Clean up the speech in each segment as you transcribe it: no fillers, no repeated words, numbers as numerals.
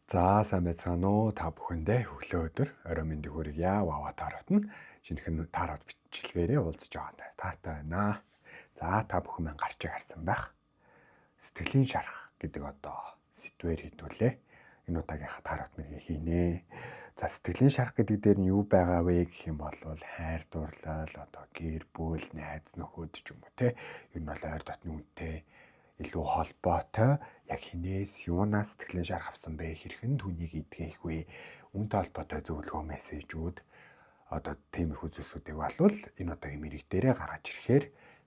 За сайн байцгаана уу та бүхэндээ өглөө өдөр орой мэндийг хүргье. Вава тарот нь шинэхэн тарот бичлэгээрээ уулзж байгаа таатай байна. За та бүхэн маань гарчиг харсан байх. Сэтгэлийн шарах гэдэг одоо сэдвээр хэдүүлээ. Энэ удаагийнхаа тарот мэргийг хийнэ. За сэтгэлийн шарах гэдэг дээр нь юу байгаа вэ гэх юм бол хайр дурлал, одоо гэр бүл, найз нөхөд ч юм уу те. Ер нь бол ойр дотны үнэтэй илүү холбоотой яг хинээс юунаас сэтгэлийн шарах авсан бэ, хэрхэн түүнийг эдгэх вэ, үүнтэй холбоотой зөвлөгөө мессежүүд одоо тиймэрхүү зүйлсүүдийг болвол энэ удаагийн мэрэг дээрээ гаргаж ирэхээр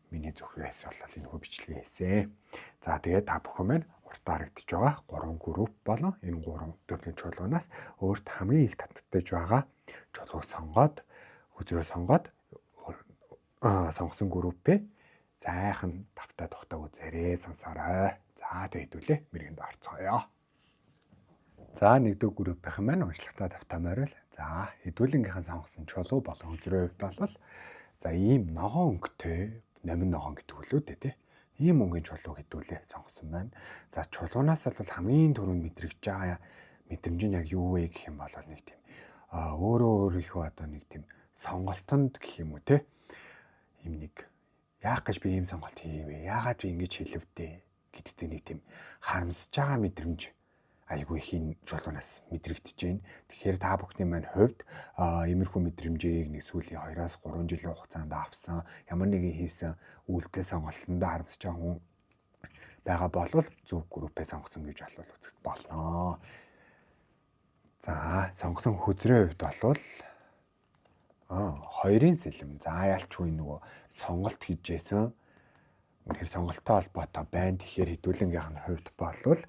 миний зөвхөөс бол энэ хөө бичлэг хийсэн. За тэгээд та бүхэн маань урт харагдаж байгаа 3 групп болон энэ 3 төрлийн чуулганаас өөрт хамгийн их татагдж байгаа чуулгыг сонгоод үзрээ сонгоод сонгосон группээ зайхан тавтай тухтай үзээрээ сонсоорой. За тэгээд хэдүүлээ мэргэнд орцгоё. За нэгдүгээр группийн маань уншлагатай тавтай морил. За хэдүүлэнгийнхэн сонгосон чулуу болон үзрээ хувьд бол за ийм ногоон өнгөтэй номин ногоон гэдэг үлээ дээ. Ийм өнгийн чулуу хэдүүлээ сонгосон байна. За чулуунаас бол хамгийн түрүүнд мэдрэгдэж байгаа мэдрэмж нь яг юу вэ гэх юм бол нэг тийм өөрийнхөө одоо нэг тийм сонголтонд гэх юм уу те. Ийм нэг яах гэж би ийм сонголт хийвэ? Яагаад би ингэж хэлвдээ гэдэгт нэг тийм харамсаж байгаа мэдрэмж айгүй их энэ чулуунаас мэдрэгдэж байна. Тэгэхээр та бүхний маань хувьд иймэрхүү мэдрэмжийг нэг сүүлийн 2-3 жилийн хугацаанд авсан ямар нэгэн хийсэн үйлдэл сонголтондоо харамсаж байгаа хүн байгаа бол зөв группээ сонгосон гэж үзэж болно. За сонгосон хөзрийн хувьд бол хоёрын сэлэм. За ялчгүй нөгөө сонголт хийжсэн. Үнэхээр сонголттой холбоотой байна. Тэгэхээр хэдүүлэнгийнх нь хувьд болвол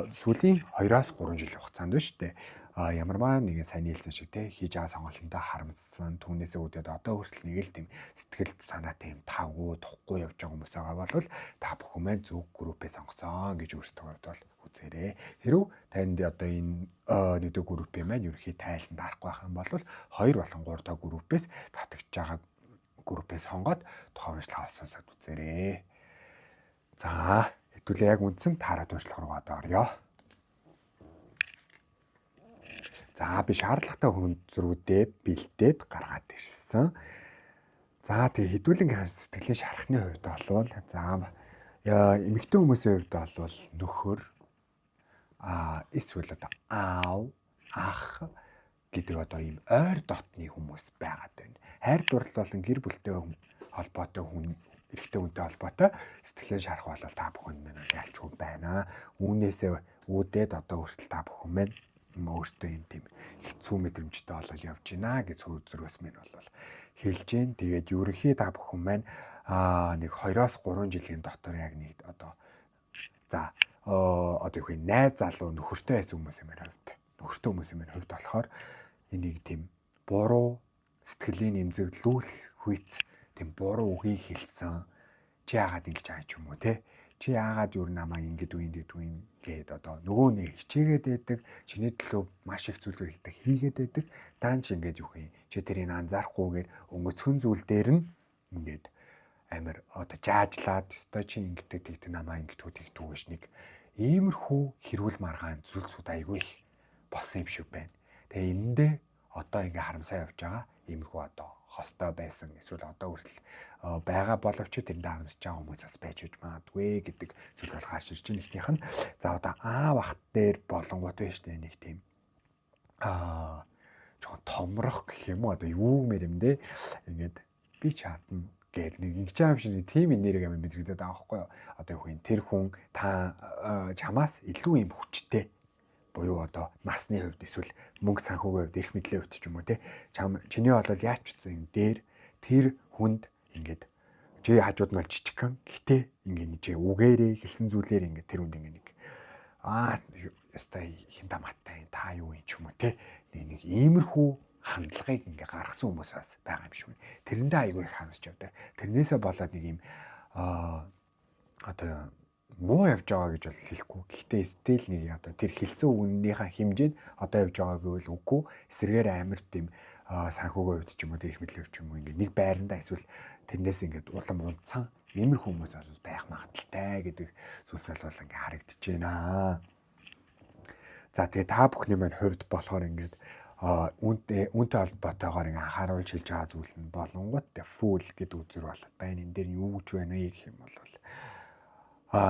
сүүлийн 2-3 жилийн хугацаанд байна шүү дээ. Ямарваа нэгэн сайн хэлсэн шиг те хийж байгаа сонголтондоо харамссан. Түүнээсээ үүдээд одоо хүртэл нэг л тийм сэтгэлд санаатай юм тавгүй тухгүй явж байгаа хүмүүс байгаа бол та бүхэн маань зөв группээ сонгосон гэж өөрсдөө хувьд бол үзээрэй. Хэрв танд одоо энэ нэгдүгээр группийн маань ерөнхий тайланд харахгүй байх юм бол 2 болон 3 дахь группээс татагдж байгаа группээ сонгоод тухайн уншлага авсансад үзээрэй. За хэдүүлээ яг үндсэн таарад уншлага руу орё. За би шаардлагатай хүндрүүдээ бэлдээд гаргаад ирсэн. За тэгээ хэдүүлэн сэтгэлийн шарахны хувьд бол за эмэгтэй хүмүүсийн хувьд бол нөхөр эсвэл одоо аав, ах гэдэг одоо ийм ойр дотны хүмүүс байгаад байна. Хайр дурлал болон гэр бүлтэй холбоотой хүн эрэгтэй хүнтэй холбоотой сэтгэлийн шарах бол та бүхэн маань ялчгүй байна. Үүнээсээ үүдээд одоо хүртэл та бүхэн маань өөртөө юм тийм хэцүү мэдрэмжтэй болол явж байна гэж үзрөөс минь бол хэлж гэн. Тэгээд ерөнхий та бүхэн маань нэг 2-3 жилийн дотор яг нэг одоо за одоо юу гэх найз залуу нөхөртэй байсан хүмүүсийн маань хувьд нөхөртэй хүмүүсийн маань хувьд болохоор энийг тийм буруу сэтгэлийн эмзэглүүлэх хүйц тийм буруу үгийг хэлсэн. Чи яагаад ингэж байгаа ч юм уу те? Чи яагаад юу намайг ингэж үин гээд одоо нөгөө нэг хичээгээд байдаг, чиний төлөө маш их зүйлүүд хийгээд байдаг. Даан чи ингэж юу юм? Чи тэрийг анзаарахгүйгээр өнгөцхөн зүйл дээр нь ингэж амар одоо жаажлаад өстой чи ингэдэг тэгт намайг ингэж тэгтүү гэж нэг иймэрхүү хэрүүл маргаан зүйлсүүд айгүй их болсон юм шиг байна. Тэгээ энэндээ одоо ингээ харамсаа явж байгаа иймэрхүү одоо хостой байсан эсвэл одоо хүртэл байгаа боловч тэрэнд харамсаж байгаа хүмүүс бас байж магадгүй гэдэг зүйл бол гарч ирж байна. Эхнийх нь за одоо аав ах дээр болонгот байна шүү дээ нэг тийм жоохон томрох гэх юм уу одоо юу мэрэмдээ ингээд би чаатна гээд нэг ингэж аим шиг нэг тийм энерги амин мэдрэгдээд байгаа байхгүй юу. Одоо юу юм тэр хүн та чамаас илүү юм хүчтэй буюу одоо насны хувьд эсвэл мөнгө санхүүгийн хувьд эрх мэдлийн хувьд ч юм уу те чиний бол яач утсан юм дээр тэр хүнд ингээд чи хажууд нь жижигхан гэтээ ингээд чи үгээрээ хэлсэн зүйлээр ингээд тэр хүнд ингээд нэг ястай хинта маттай та юу юм ч юм уу те нэг иймэрхүү хандлагыг ингээ гаргасан хүмүүс бас байгаа юм шиг байна. Тэрэндээ айгүй их харамсч явдаг. Тэрнээсээ болоод нэг юм одоо муу явж байгаа гэж бол хэлэхгүй. Гэхдээ стил нэг одоо тэр хэлсэн үгнийхээ хэмжээнд одоо явж байгаа гэвэл үгүй. Эсрэгээр амар тийм санхүүгийн хувьд ч юм уу их мэдлэг ч юм уу ингээ нэг байрандаа эсвэл тэрнээс ингээ улам унтсан иймэрхүү хүмүүс бол байх магадaltaй гэдэг зүйлс бол ингээ харагдаж байна. За тэгээ та бүхний маань хувьд болохоор ингээд үүнтэй холбоотойгоор ингээ анхааруулж хэлж байгаа зүйл нь болонгот full гэдэг үзэр бол байна. Энэ дээр юу гэж байна вэ гэх юм бол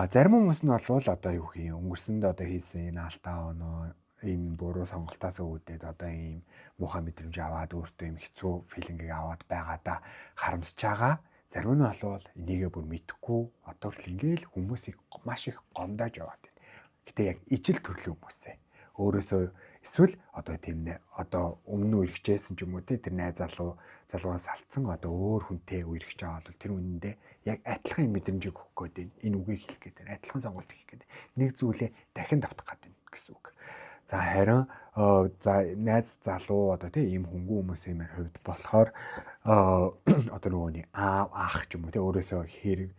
зарим хүмүүс нь бол одоо юу гэх юм өнгөрсөнд одоо хийсэн энэ алдаа оноо энэ буруу сонголтоос үүдээд одоо ийм муухай мэдрэмж аваад өөртөө ийм хэцүү филингийг аваад байгаадаа харамсаж байгаа. Зарим нь бол энийгээ бүр мэдхгүй одоо л ингээл хүмүүсийг маш их гомдоож яваад байна. Гэтэ яг ижил төрлийн хүмүүсээ өөрөөсөө эсвэл одоо тийм нэ одоо өмнө үерхжсэн ч юм уу тэр найз залуугаас салцсан одоо өөр хүнтэй үерхэж байгаа бол тэр үнэндээ яг адилхан мэдрэмжийг өгөх гээд энэ үгийг хэлэх гээд адилхан сонголт хийх гээд нэг зүйлээ дахин давтах гээд байна гэсэн үг. За харин за найз залуу одоо тийм ийм хөнгөн хүмүүсийн маань хувьд болохоор одоо нөгөөний аав ах ч юм уу тийм өөрөөсөө хэрэг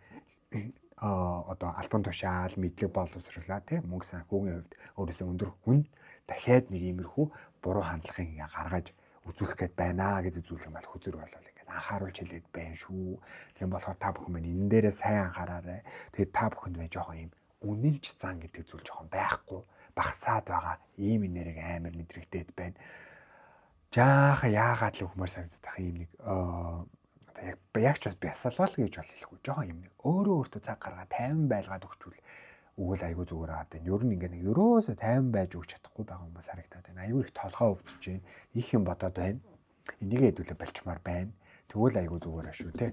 одоо альбан тушаал мэдлэг боловсруулаа тийм мөнгө санхүүгийн хувьд өөрөөсөө өндөр хүн дахиад нэг иймэрхүү буруу хандлагыг ингээ гаргаж үзүүлэх гээд байна гэдэг зүйл юм бол хүзэр болол ингээ анхааруулж хэлээд байна шүү. Тийм болохоор та бүхэн маань энэ дээрээ сайн анхаараарай. Тэгээд та бүхэнд мэ жоохон ийм үнэнч зан гэдэг зүйл жоохон байхгүй багцаад байгаа ийм нэрийг амар мэдрэгдээд байна. Жаахан яагаад л өгмөр санагдах юм нэг яг ч бас бясалгал гэж бол хэлэхгүй жоохон юм нэг өөрөө өөртөө цаг гаргаад 50 байлгаад өгчүүл өгвөл айгүй зүгээр аа гэдэг. Ер нь ингээд ерөөсөө 50 байж өгч чадахгүй байгаа хүмүүс харагдаад байна. Айгүй их толгой өвдөж байна. Их юм бодоод байна. Энийгээ хэдүүлээ болчмаар байна. Тэгвэл айгүй зүгээр аа шүү те.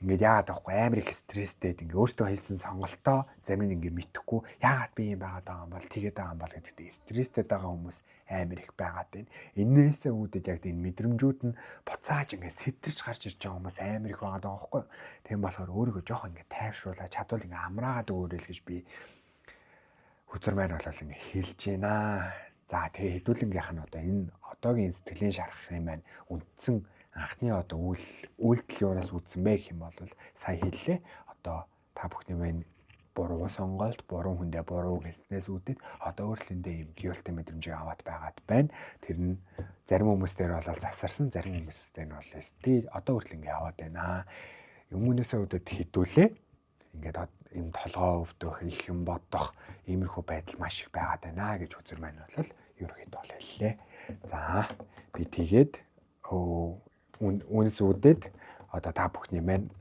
Ингээд яагаад авахгүй амар их стресстэй ингээд өөртөө хийсэн сонголтоо зарим нь ингээд мэдхгүй яагаад би юм байгаад байгаа юм бол тэгээд байгаа юм бол гэдэгт стресстэй байгаа хүмүүс амар их байгаад байна. Энээсээ үүдэж яг энэ мэдрэмжүүд нь буцааж ингээд сэтэрч гарч ирж байгаа хүмүүс амар их байгаад байгаа байхгүй. Тийм болохоор өөрийгөө жоох ингээд тайвшруулаад чадвал ингээд амраагаад өгөөрэй л гэж би хүзэр маань болол ингээд хэлж байна. За тэгээ хэдүүлэнгийнх нь одоо энэ одоогийн сэтгэлийн шархын маань үндсэн анхны одоо үйлдэл юунаас үүдсэн бэ гэх юм бол сая хэллээ. Одоо та бүхний маань буруу сонголт, буруу хүндээ буруу хэлснээс үүдээд одоо өөрлөндөө юм геолтэй мэдрэмжийг аваад байгаад байна. Тэр нь зарим хүмүүстээр бол засарсан, зарим хүмүүстээр нь бол би одоо хүртэл ингэ яваад байна. Өмнөөсөө үүдээд хэдүүлээ. Ингээд юм толгоо өвдөх, их юм бодох, иймэрхүү байдал маш их байгаад байна гэж үзэр маань бол ерөөхдөө бол хэллээ. За би тэгээд үнс үдэд одоо та бүхний маань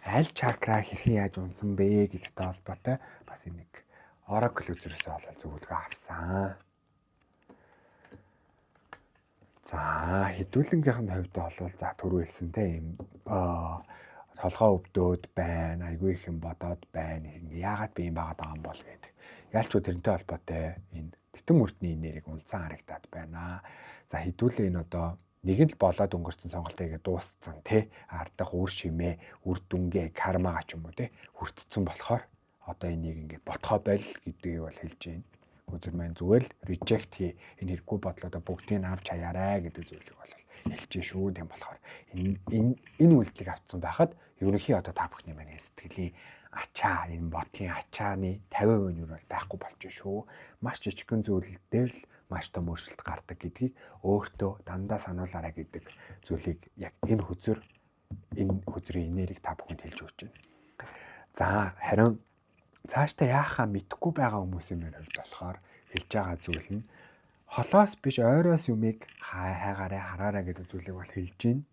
аль чакра хэрхэн яаж унсан бэ гэдэгтэй холбоотой бас нэг оракл үзрээсээ болол зөвлөгөө авсан. За хэдүүлэнгийнх нь хувьд бол за түрүү хэлсэн те юм толгоо өвдөөд байна, айгүй их юм бодоод байна. Яагаад би юм байгаад байгаа юм бол гэдэг. Ялч тэрнтэй холбоотой энэ титэм үрдний нэрийг унцсан харагдаад байна. За хэдүүлээ энэ одоо нэг л болоод өнгөрсөн сонголтоо игээ дууссан тий ардах үр шимээ үр дүнгээ кармага ч юм уу тий хүртцэн болохоор одоо энийг ингээд ботхоо байл гэдгийг бол хэлж байна. Үзэр маань зүгээр л reject хий энэ хэрэггүй бодлоодоо бүгдийг авч хаяарай гэдэг зүйлийг бол хэлж шүү. Тийм болохоор энэ үйлдэлийг авцсан байхад ерөнхий одоо та бүхний маань сэтгэлийн ачаа энэ бодлын ачааны 50% нь бол байхгүй болж шүү. Маш жижигхэн зүйл дээр л маш том өөрчлөлт гардаг гэдгийг өөртөө дандаа сануулаарай гэдэг зүйлийг яг энэ хүзрийн нэрийг та бүхэнд хэлж өгч байна. За харин цаашдаа яахаа мэдэхгүй байгаа хүмүүсийн маань хувьд болохоор хэлж байгаа зүйл нь холоос биш ойроос юмыг хайгаарай хараарай гэдэг зүйлийг бол хэлж байна.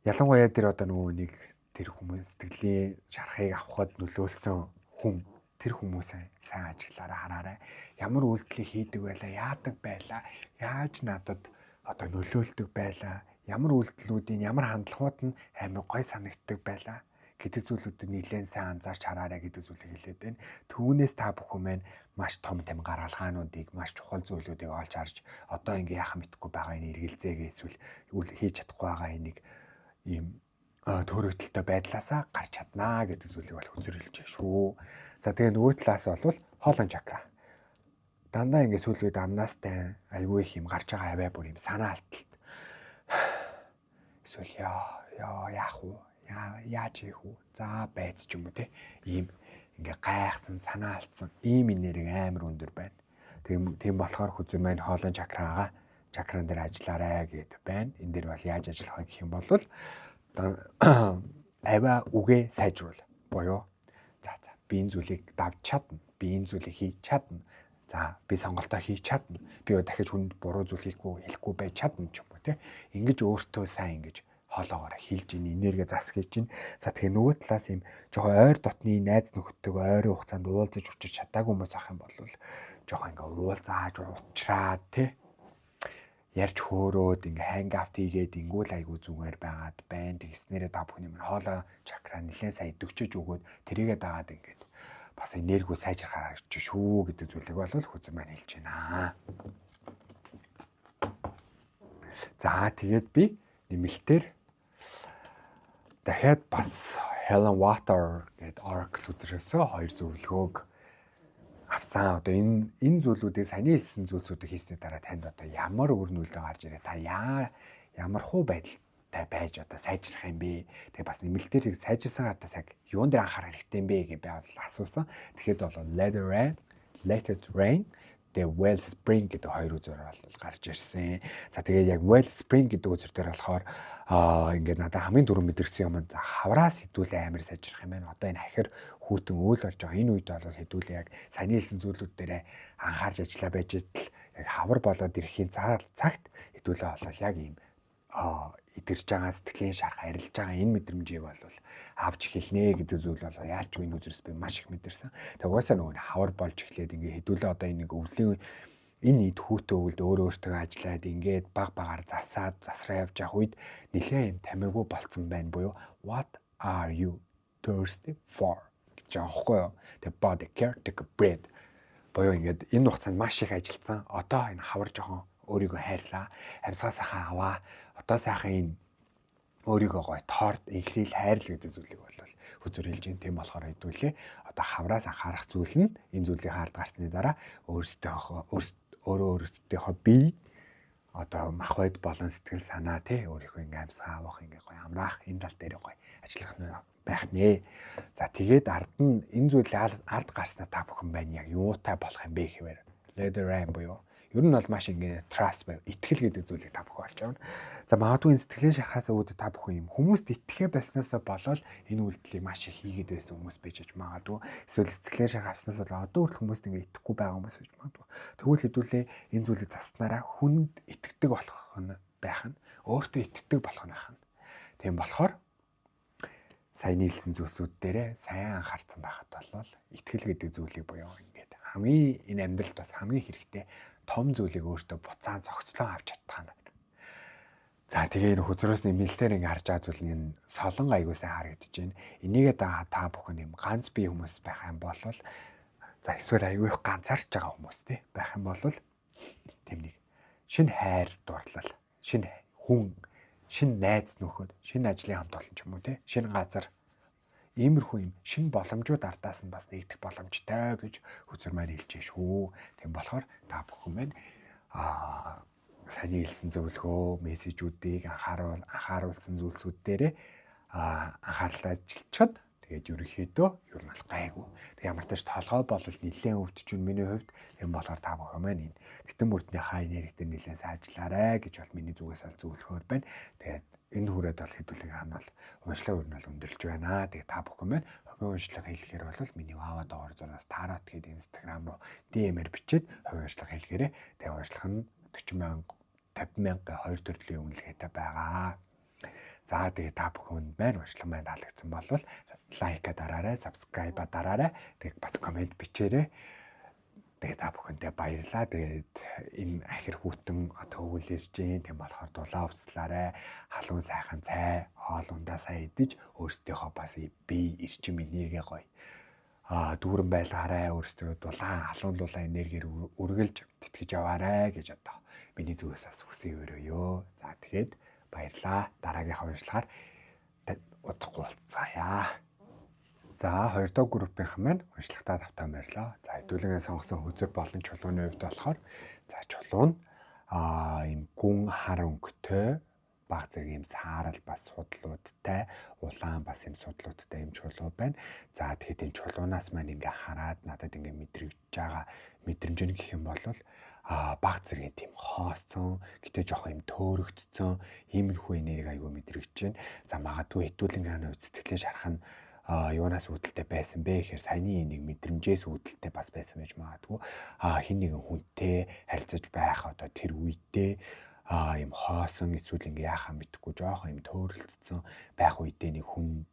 Ялангуяа тэр одоо нөгөө нэг тэр хүмүүс сэтгэлийн шархыг авахд нөлөөлсөн хүн тэр хүмүүсээ сайн ажиглаараа хараарай. Ямар үйлдэлийг хийдэг байлаа, яадаг байлаа, яаж надад одоо нөлөөлдөг байлаа, ямар үйлдэлүүдийн ямар хандлагууд нь амар гой санагддаг байлаа гэдэг зүйлүүдэд нэлээд сайн анзаарч хараарай гэдэг зүйлийг хэлээд байна. Түүнээс та бүхэн маань маш том гаргалгаануудыг, маш чухал зүйлүүдийг олж харж одоо ингээ яхаа мэдхгүй байгаа энэ эргэлзээгээ эсвэл хийж чадахгүй байгаа энийг ийм төрөгдөлтөй байдлаасаа гарч чаднаа гэдэг зүйлийг бол хүзэрлэж шүү. За тэгээ нөгөө талаас бол хоолон чакра. Дандаа ингэ сүүлүүд амнаастай айгүй их юм гарч байгаа аваа бүр юм санаа алдалт. Эсвэл яах вэ? Яаж хийх вэ? За байц ч юм уу те. Ийм ингээ гайхсан, санаа алдсан ийм нэрийг амар өндөр байна. Тийм болохоор хүзэр маань хоолон чакран дээр ажиллаарай гэдэг байна. Энэ дээр бол яаж ажиллах вэ гэх юм бол аваа үгээ сайжруул буюу за би энэ зүйлийг давж чадна, би энэ зүйлийг хийж чадна. За би сонголтоо хийж чадна. Би дахиж хүнд буруу зүйл хийхгүй байж чадна ч юм уу те. Ингэж өөртөө сайн ингэж хоолоогоор хилж ийн энерги засгийж ийн. За тэгээ нөгөө талаас юм жоохон ойр дотны найз нөхдөдөө ойрын хугацаанд уулзаж учрч чадаагүй хүмүүс ах юм бол жоохон ингээ уулзааж уучраад те ярьж хөөрөөд ингээ хангафт хийгээд ингүүл айгуу зүгээр байгаад байна. Тэгснээрээ та бүхний минь хоолой чакра нэлээд сайн идэвчэж өгөөд тэрийгээ дагаад ингээд бас энерги сайжрахаар гарч шүү гэдэг зүйлийг бол хүзэн маань хэлж байна. За тэгээд би нэмэлтээр дахиад бас Helen Water гэдэг Oracle үзрээсээ 2 зөвлөгөөг авсан. Одоо энэ зүйлүүдийг сайн хэлсэн зүйлсүүдийг хийсний дараа танд одоо ямар үр нөлөө гарч ирээ та ямар хуу байдалтай байж одоо сайжрах юм бэ? Тэгээ бас нэмэлтээр сайжирсан гадаас яг юун дээр анхаарах хэрэгтэй юм бэ гэж би асуусан. Тэгэхэд бол Let It Rain The Wellspring гэдэг 2 үзээр бол гарч ирсэн. За тэгээд яг Wellspring гэдэг үзэр дээр болохоор ингээд надад хамгийн түрүү мэдэрсэн юм за хавраас хідүүлээ амар сайжрах юм байна. Одоо энэ ахир хүүтэн үйл болж байгаа энэ үед бол хідүүлээ яг сайн хэлсэн зүйлүүд дээр анхаарч ажиллаа байж тал яг хавар болоод ирэхийн цагт хідүүлээ бол яг ийм идэрж байгаа сэтгэлийн шарх арилж байгаа энэ мэдрэмжийг бол авч эхэлнэ гэдэг зүйл бол яалчгүй энэ үзэрс би маш их мэдэрсэн. Тэгээ угаасаа нөгөө хавар болж эхлээд ингээ хэдүүлээ одоо энэ нэг өвлийн энэ ид хүүтэн өвөлд өөртөө ажиллаад ингээд баг багаар засраа явж явах үед нэлээд юм тамиагүй болцсон байна буюу what are you thirsty for гэж аахгүй юу. Тэгээ body care take a breath буюу ингээд энэ хугацаанд маш их ажилласан. Одоо энэ хавар жоохон өөрийгөө хайрлаа. Амьсгаа сайхан аваа. Одоо сайхан энэ өөрийгөө гой торт ихрэл хайрл гэдэг зүйлийг бол хүзэр хэлж юм. Тийм болохоор хэдүүлээ. Одоо хавраас анхаарах зүйл нь энэ зүйлийг хаард гарсны дараа өөрөөсөө бие одоо мах байд болон сэтгэл санаа тий өөрийнхөө ингээм амьсгаа авах ингээ гой амраах энэ тал дээр гой ажиллах нь байх нэ. За тэгээд ард нь энэ зүйлийг алд гарснаа та бүхэн байна яг юутай болох юм бэ гэхээр leather rain буюу ер нь бол маш ингээ trust байв. Итгэл гэдэг зүйлийг та бүхэн олж авна. За магадгүй сэтгэлийн шахаас үүдээ та бүхэн юм хүмүүст итгэхээ байснаас болоод энэ үйлдэлийг маш их хийгээд байсан хүмүүс байж магадгүй. Эсвэл сэтгэлийн шах авснаас бол одоо хүртэл хүмүүст ингээ итгэхгүй байгаа хүмүүс байж магадгүй. Тэгвэл хэдүүлээ энэ зүйлийг заснараа хүнд итгэдэг болох нь байх нь өөртөө итгэдэг болох нь байх нь. Тийм болохоор сайн нийлсэн зүйлсүүд дээрээ сайн анхаарсан байхад бол итгэл гэдэг зүйлийг буюу ингээд хамгийн энэ амьдралд бас хамгийн хэрэгтэй том зүйлийг өөртөө буцаан зохицлон авч чадах нь байна. За тэгээ энэ хөзрөөс нэмэлтээр ингээ харж байгаа зүйл нь солон аягүй сайн харагдаж байна. Энийгээ та бүхэн юм ганц бие хүмүүс байх юм бол за эсвэл аягүй их ганцаарч байгаа хүмүүс тий байх юм бол тийм нэг шинэ хайр дурлал, шинэ хүн, шинэ найз нөхөд, шинэ ажлын хамт олон ч юм уу тий шинэ газар иймэрхүү юм шинэ боломжууд ардаас нь бас нэгдэх боломжтой гэж хүзэр маань хэлж шүү. Тийм болохоор та бүхэн маань сайн хэлсэн зөвлөгөө, мессежүүдийг анхааруулсан зүйлсүүд дээрээ анхаарал ажиллачаад тэгээд ерөнхийдөө ер нь бол гайгүй. Тэг ямар ч толгой бол нэлээд өвдөж байна миний хувьд. Тийм болохоор та бүхэн маань энэ тэтэн бүртний хай энергитэй нэлээд сайн ажиллаарай гэж бол миний зүгээс бол зөвлөхөөр байна. Тэгээд энэ хүрээд бол хэдүүлэг хаанал уншлага өөр нь бол өндөрлж байна. Тэгээ та бүхэн маань хувийн уншлага хэлэхээр бол миний вава доор зураас тарат гэдэг Instagram руу DM-ээр бичээд хувийн уншлага хэлгээрээ тэгээ уншлага нь 40,000 50,000 2 төрлийн үнэлгээтэй байгаа. За тэгээ та бүхэнд маань уншлага маань таалагдсан бол лайка дараарай, subscribe дараарай. Тэгээ бас комент бичээрэй. Тэгээ та бүхэндээ баярлалаа. Тэгээд энэ ахир хүүтэн төвөл ирж гин тийм болохоор дулаан ууслаарай. Халуун сайхан цай, хоолундаа сайн идэж өөрсдийнхөө бас бие эрчим энерги гоё. Дүүрэн байлгаарай. Өөрсдөө дулаан, халуун дулаан энергиэр үргэлж тэтгэж яваарай гэж одоо миний зүгээс бас хүсье өрөөё. За тэгээд баярлалаа. Дараагийнхаа уншлагаар удахгүй уулзъя. За 2 дахь группийнхан маань уншлагатаа тавтаа баярлаа. За хэдүүлэн сонгосон хөзөр болон чулууны хувьд болохоор за чулуу нь ийм гүн хар өнгөтэй баг зэрэг ийм саарал бас судлуудтай улаан бас ийм судлуудтай ийм чулуу байна. За тэгэхэд энэ чулуунаас маань ингээ хараад надад ингээ мэдрэгдэж байгаа мэдрэмж нь гэх юм бол баг зэрэг тийм хооцсон гэтээ жоох юм төөрөгдсөн иймэрхүү энерги аягүй мэдрэгдэж байна. За магадгүй хэдүүлэн хааны үед сэтгэлийн шарах нь юунаас үүдэлтэй байсан бэ гэхээр саяны нэг мэдрэмжээс үүдэлтэй бас байсан байж магадгүй. Хин нэгэн хүнтэй харилцаж байх одоо тэр үедээ юм хоосон эсвэл ингээ яахаа мэдхгүй жоохон юм төөрөлдсөн байх үедээ нэг хүнд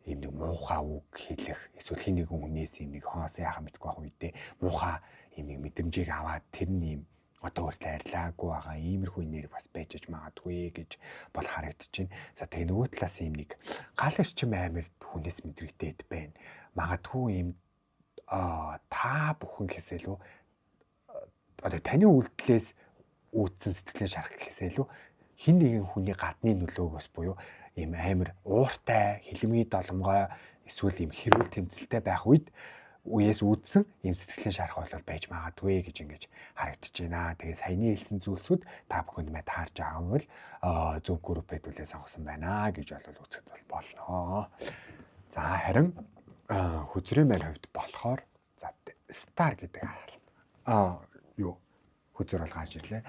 юм нэг муухай үг хэлэх эсвэл хин нэгэн хүнээс юм нэг хоосон яахаа мэдхгүй байх үедээ муухай юм нэг мэдрэмжийг аваад тэр нь юм одоо хүртэл арилаагүй байгаа иймэрхүү нэр бас байж магадгүй гэж бол харагдчихэв. За тэгээ нөгөө талаас юм нэг гал эрчим амир хүнээс мэдрэгдээд байна. Магадгүй юм та бүхэн гэхээсээ илүү одоо таны үйлдэлээс үүдсэн сэтгэлээ шарах гэхээсээ илүү хин нэгэн хүний гадны нөлөөгөөс буюу ийм амир ууртай, хилмий доломгой эсвэл ийм хэрүүл тэмцэлтэй байх үеэс үүдсэн ийм сэтгэлийн шарах бол байж магадгүй гэж ингэж харагдаж байна. Тэгээ саяны хэлсэн зүйлсүүд та бүхэнд мэ таарж байгаа юм бол зөв групп хэдүүлээ сонгосон байна гэж бол үзэхэд болно. За харин хөзрийн маань хувьд болохоор за стар гэдэг хөзөр бол гарч ирлээ.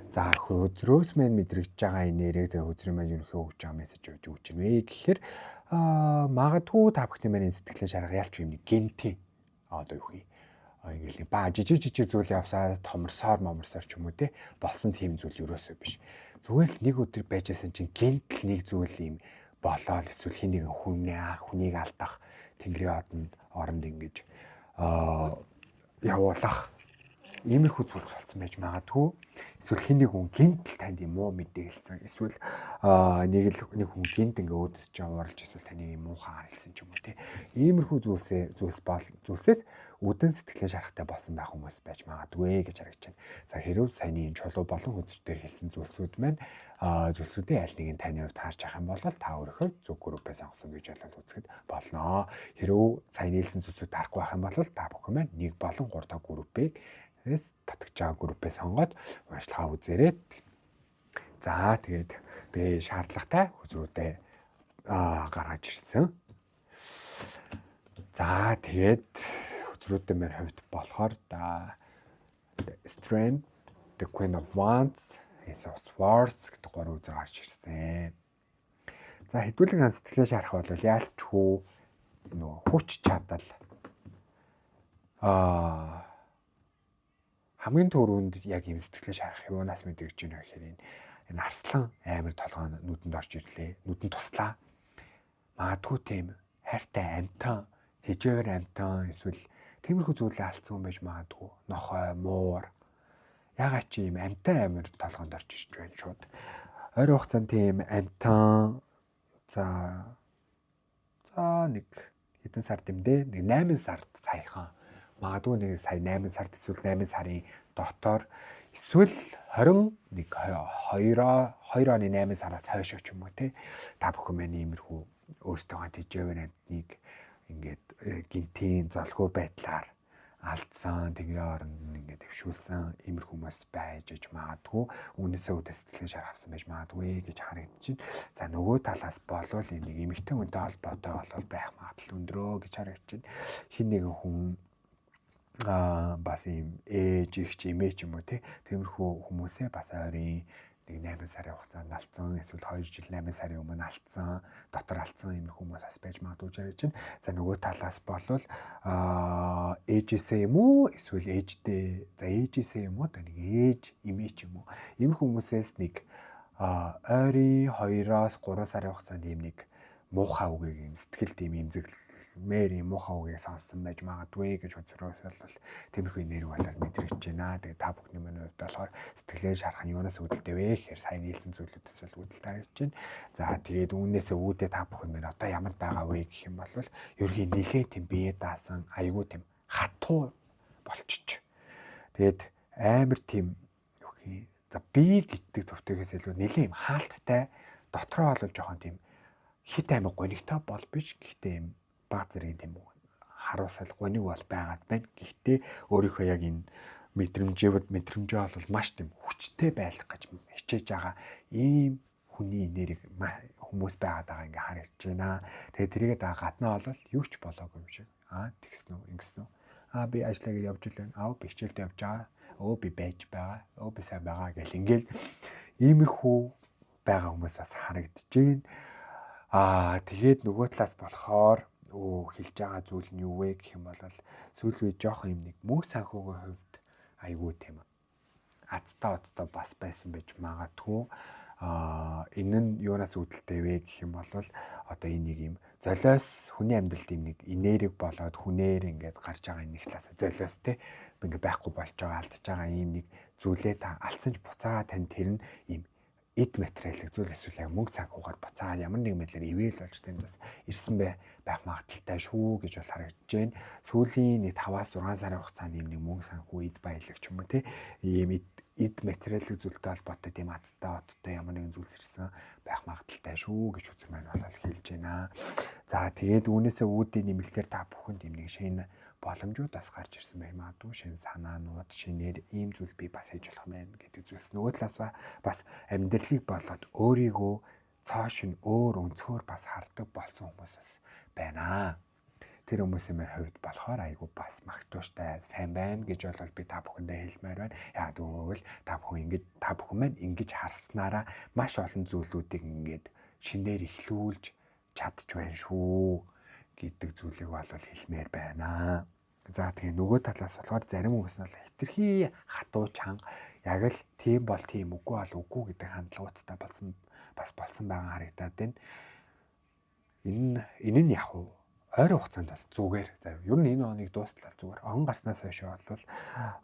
За хөзрөөс мань мэдрэгдэж байгаа нэрээ тэгээ хөзрийн маань ерөнхий өгж байгаа мессеж юу гэж юм бэ гэхээр магадгүй та бүхний маань сэтгэлийн шарга ялч юм нэг гинти одоо юу хий ингээл жижиг зүйл явсаар моморсоор ч юм уу те болсон тийм зүйл ерөөсөө биш. Зүгээр л нэг өдөр байжсэн чинь гинтл нэг зүйл юм болоод эсвэл хин нэгэн хүнийг алдах тэнгэрийн оронд ингэж явуулах иймэрхүү зүйлс болсон байж магадгүй. Эсвэл хин нэг хүн гинтл танд юм уу мэдээлсэн. Эсвэл нэг хүн гинт ингээ өөдөс ч явуулж эсвэл таны юм муухай харилсан ч юм уу те. Иймэрхүү зүйлсээс үдэн сэтгэлийн шарахтай болсон байх хүмүүс байж магадгүй гэж харагдаж байна. За хэрвээ саяны энэ чулуу болон хөзөр дээр хэлсэн зүйлсүүд маань зүйлсүүдийн аль нэгийг таны хувьд таарч авах юм бол та өөрийнхөө зөв группээ сонгосон гэж үзэхэд болно. Хэрвээ саяны хэлсэн зүйлсүүд таарахгүй байх юм бол та бүхэн маань 1 болон 3 дахь группийг татгаж байгаа группээ сонгоод уншлагаа үзээрэй. За тэгээд би шаардлагатай хөзрүүдээ гаргаж ирсэн. За тэгээд хөзрүүдийн маань хувьд болохоор Strength, the Queen of Wands, Ace of Swords гэдэг 3 үзэр гарч ирсэн. За хэдүүлэн сэтгэлээ шарах бол яалчгүй нөгөө хүч чадал хамгийн түрүүнд яг юм сэтгэлээ шарах юунаас мэдэрч байна гэхээр энэ арслан амир толгой нүдэнд орж ирлээ. Нүдэнд туслаа. Магадгүй тийм хайртай амтан, тэжээр амтан эсвэл тиймэрхүү зүйлээ алдсан хүн байж магадгүй. Нохой, муур. Ягаад чи юм амтан амир толгойд орж ирж байна шууд. Ойр хугацаанд тийм амтан за нэг хэдэн сар дэмдээ нэг 8 сард саяхан магадгүй нэг сая 8 сард эсвэл 8 сарын дотор эсвэл 22 оны 8 сараас хойш ч юм уу те та бүхэн маань иймэрхүү өөрсдөө тэжээвэр амтныг ингээд гинтийн золгүй байдлаар алдсан тэнгэрийн оронд ингээд дэвшүүлсэн иймэрхүү хүмүүс байж магадгүй үүнээсээ үүдээ сэтгэлийн шар авсан байж магадгүй гэж харагдаж байна. За нөгөө талаас болвол нэг эмэгтэй хүнтэй холбоотой болол байх магадлал өндрөө гэж харагдаж байна. Хин нэгэн хүн бас юм ээж их ч эмээ ч юм уу тиймэрхүү хүмүүсээ бас ойрын нэг 8 сарын хугацаанд алдсан эсвэл 2 жил 8 сарын өмнө алдсан дотор алдсан юм хүмүүс бас байж магадгүй гэж байна. За нөгөө талаас болвол ээжээсээ юм уу эсвэл ээжтэй за ээжээсээ юм уу нэг ээж эмээ ч юм уу ийм хүмүүсээс нэг ойрын 2-оос 3 сарын хугацаанд ийм нэг муухай үгийг юм сэтгэл тийм имзэглэмээр юм муухай үгийг сонссон байж магадгүй гэж үзрөөс бол тиймэрхүү нэр болол мэдрэгдэж байна. Тэгээ та бүхний маань хувьд болохоор сэтгэлээ шарах нь юунаас үүдэлтэй вэ гэхээр сайн нийлсэн зүйлүүдээс бол үүдэлтэй харагдаж байна. За тэгээд үүнээсээ үүдээ та бүхэн маань одоо ямар байгаа вэ гэх юм бол ерөнхий нэлээ тийм бие даасан айгүй тийм хатуу болчих. Тэгээд амар тийм за би гэдэг төвтэйгээс илүү нэлээ юм хаалттай дотроо бол жоохон тийм хит аймаг гонигтай бол биш. Гэхдээ юм баг зэргийн тийм харуусал гоник бол байгаад байна. Гэхдээ өөрийнхөө яг энэ мэдрэмжээ бол маш тийм хүчтэй байх гэж хичээж байгаа ийм хүний нэрийг хүмүүс байгаад байгаа ингээ харагдаж байна. Тэгээ тэрийгээ гаднаа бол юу ч болоогүй юм шиг. Тэгсэн үү, ингэсэн үү. Би ажиллаа гэж явж илээ. Би хичээлдээ явж байгаа. Би байж байгаа. Би сайн байгаа гэл ингээл иймэрхүү байгаа хүмүүс бас харагдаж байна. Тэгээд нөгөө талаас болохоор хэлж байгаа зүйл нь юу вэ гэх юм бол сүүл үе жоох юм нэг мөнгө санхүүгийн хувьд айгүй тийм азтай одтой бас байсан байж магадгүй. Энэ нь юунаас үүдэлтэй вэ гэх юм бол одоо энэ нэг юм золиос хүний амьдралд нэг энерги болоод хүнээр ингээд гарч байгаа нэг талаас золиос те ингээд байхгүй болж байгаа алдж байгаа юм нэг зүйлээ та алдсан ч буцаагаа тань тэр нь юм эд материалыг зүйл эсвэл яг мөнгө санхугаар буцаагаад ямар нэг мэдлэр ивэл болж тэндээс ирсэн байх магадaltaй шүү гэж бол харагдаж байна. Сүүлийн нэг 5-6 сарын хугацаанд юм нэг мөнгө санхүү эд баялаг ч юм уу те ийм эд материалын зүйлтэй холбоотой тийм азтай одтой ямар нэгэн зүйлс ирсэн байх магадaltaй шүү гэж үзэр маань бол хэлж байна. За тэгээд үүнээсээ үүдийн нэмэлтээр та бүхэнд юм нэг шинэ боломжууд бас гарч ирсэн байх магадгүй, шинэ санаанууд, шинээр ийм зүйл би бас хийж болох юм байна гэдэг зүйлс. Нөгөө талаас бас амьдралыг болоод өөрийгөө цааш нь өөр өнцгөр бас хардаг болсон хүмүүс бас байна. Тэр хүмүүсийн хувьд болохоор айгүй бас магтууштай сайн байна гэж бол би та бүхэндээ хэлмээр байна. Яг тэгвэл та бүхэн маань ингэж харснараа маш олон зүйлүүдийг ингээд шинээр эхлүүлж чадчих байна шүү гэдэг зүйлийг бол хэлмээр байна. За тэгээ нөгөө талаас болохоор зарим хүмүүс нь хитрхи хатуу чанга яг л тийм бол тийм үгүй бол үгүй гэдэг хандлагуудтай болсон байгаа харагдаад байна. Энэ нь яг ойрын хугацаанд бол зүгээр. За ер нь энэ оныг дуустал зүгээр. Он гарснаас хойш бол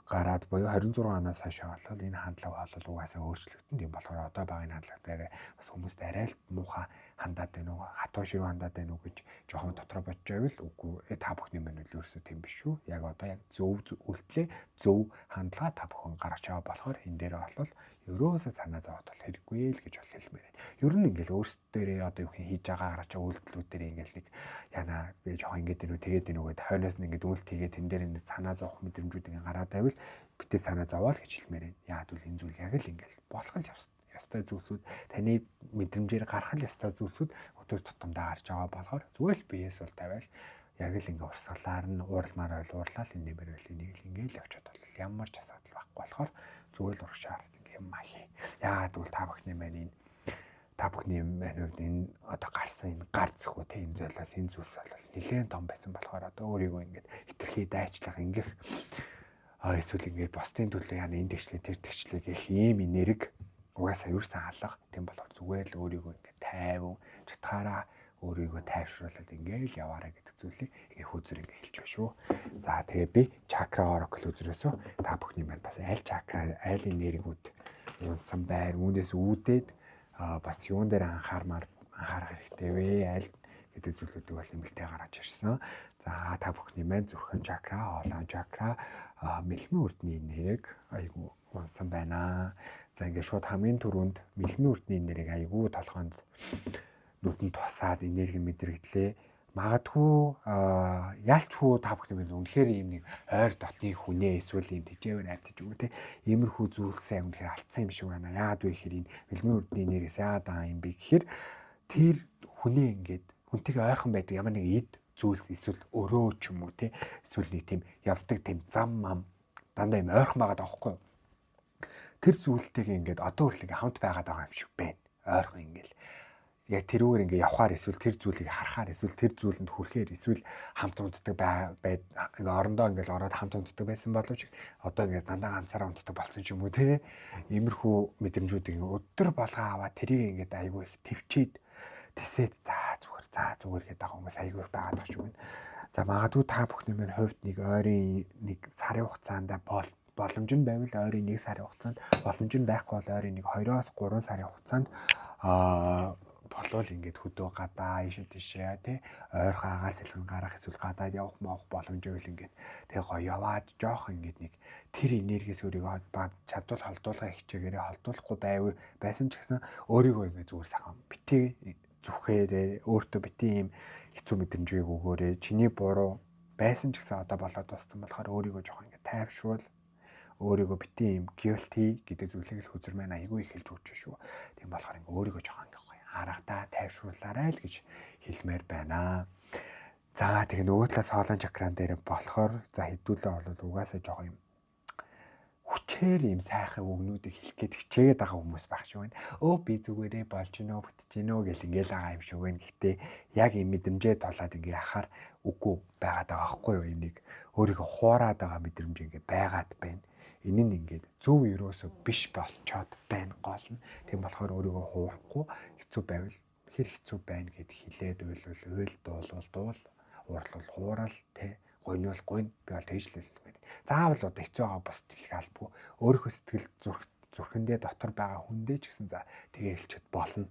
гараад буюу 26 оноос хойш бол энэ хандлага бол угаасаа өөрчлөгдөн. Тийм болохоор одоо байгаа энэ хандлагатайгаа бас хүмүүст арай л муухай хандаад байна уу, хатуу ширүү хандаад байна уу гэж жоохон дотроо бодож байвал үгүй та бүхний мань л ерөөсөө тийм биш шүү. Яг одоо яг зөв үйлдэлээ зөв хандлага та бүхэн гаргаж байгаа болохоор энэ дээр бол ерөөсөө санаа зовоод бол хэрэггүй л гэж бол хэлмээр байна. Ер нь ингээл өөрсдөө одоо юу хийж байгаа гаргаж байгаа үйлдэлүүд дээр ингээл нэг яна би жоохон ингээд дэнүү тэгээд дэнүү гэдэг хойноос нь ингээд үйлдэл хийгээд тэн дээр нэг санаа зовох мэдрэмжүүд ингээд гараад байвал битээ санаа зовоол гэж хэлмээр байна. Яг л энэ зүйл яг л ингээл болох л ёстой зүйлсүүд таны мэдрэмжээр гарах л ёстой зүйлсүүд өдөр тутамдаа гарч байгаа болохоор зүгээр л биеэс бол тавиал яг л ингээ урсгалаар нь уурлмаар уурлал энэ нэмэр байл энийг л ингээл явчихад бол ямар ч асуудал байхгүй болохоор зүгээр л урагшаар ингээ юм хий. Яагаад гэвэл та бүхний хувьд энэ одоо гарсан энэ гар зөхөө те энэ золиос энэ зүйлс бол нэлээд том байсан болохоор одоо өөрийгөө ингээд хитрхи дайчлах ингэх эсвэл ингээд босдын төлөө яна энэ тэгчлээ тэр тэгчлээ гэх ийм энерги угаасаа юусан алга тийм болохоор зүгээр л өөрийгөө ингээд тайван чатгаараа өөрийгөө тайвшруулаад ингээд яваарай гэдэг зүйлийг ингээ хөөзөр ингээ хэлж байна шүү. За тэгээ би чакра оракл үзрөөсөө та бүхний маань бас аль чакра аль энергиуд унсан байр үүнээс үүдээд бас юун дээр анхаарах хэрэгтэй вэ? Аль гэдэг зүйлүүдийг бас нэмэлтээ гаргаж ирсэн. За та бүхний маань зүрхэн чакра, хоолой чакра, мэлмэн үрдний нэрийг айгу унсан байна. За ингээд шууд хамгийн түрүүнд мэлмэн үрдний нэрийг айгу толгоонд нүдэнд тусаад энерги мэдрэгдлээ. Магадгүй яалчгүй та бүхний маань үнэхээр ийм нэг ойр дотны хүнээ эсвэл ийм тэжээвэр айтаж өгөө те иймэрхүү зүйлсээ үнэхээр алдсан юм шиг байна. Яагаад вэ гэхээр энэ мэлмэн үрдний нэрээс яагаад байгаа юм бэ гэхээр тэр хүнээ ингээд хүнтэйгээ ойрхон байдаг ямар нэг эд зүйлс эсвэл өрөө ч юм уу те эсвэл нэг тийм явдаг тийм зам мам дандаа юм ойрхон байгаа даахгүй. Тэр зүйлтэйгээ ингээд одоо хүртэл хамт байгаад байгаа юм шиг байна. Ойрхон ингээд яг тэрүүгээр ингээ явхаар эсвэл тэр зүйлийг харахаар эсвэл тэр зүйлэнд хүрэхээр эсвэл хамт унтдаг ингээ орондоо ингээл ороод хамт унтдаг байсан боловч одоо ингээ дандаа ганцаараа унтдаг болсон ч юм уу те иймэрхүү мэдрэмжүүдийг өдөр болгоо аваад тэрийг ингээ айгүй их төвчээд тисээд за зүгээр гэдэг хүмүүс айгүй их байгаад байгаа шүү байна. За магадгүй та бүхний маань хувьд нэг ойрын нэг сарын хугацаанд боломж нь байвал ойрын 1 сарын хугацаанд боломж нь байхгүй бол ойрын нэг 2-3 сарын хугацаанд болвол ингээд хөдөө гадаа ийшээ тийшээ тий ойрхон агаар сэлгэн гарах эсвэл гадаад явах боломж байвал ингээд тэгээ гоё яваад жоох ингээд нэг тэр энергиэс өөрийгөө чадвал холдуулах хичээгээрээ холдуулахгүй байсан ч гэсэн өөрийгөө ингээд зүгээр сайхан битээ зүхээрээ өөртөө битээ юм хэцүү мэдрэмжийг өгөөрэй. Чиний буруу байсан ч гэсэн одоо болоод дууссан болохоор өөрийгөө жоох ингээд тайвшруул. Өөрийгөө битээ юм guilty гэдэг зүйлийг л хүзэр маань айгүй их хэлж өгч шүү. Тийм болохоор ингээд өөрийгөө жоох ингээд аргадаа тайвшруулаарай л гэж хэлмээр байна. За тэгээ нөгөө талаас хоолой чакран дээр болохоор за хэдүүлээ бол угаасаа жоох юм хүч хичээр юм сайхан үгнүүдийг хэлэх гээд хичээгээд байгаа хүмүүс байх шиг байна. Би зүгээрээ болж гинөө бүтэж гинөө гэл ингээл байгаа юм шиг байна. Гэхдээ яг юм мэдрэмжээ толаад ингээ яхаар үгүй байгаад байгаа байхгүй юу? Энийг өөрийгөө хуураад байгаа мэдрэмж ингээ байгаад байна. Энэ нь ингээд зөв ерөөсөө биш болчоод байна гол нь. Тийм болохоор өөрийгөө хуурахгүй хэцүү байвал хэр хэцүү байна гэд хэлээд дуул уурлал хуурал тэ гойн бол гойн би бол тэжлэл байна. Заавал одоо хэцүү байгаа бус дэлэх албагүй. Өөрийнхөө сэтгэл зүрхэндээ дотор байгаа хүндээ ч гэсэн за тэгээ хэлчихэд болно.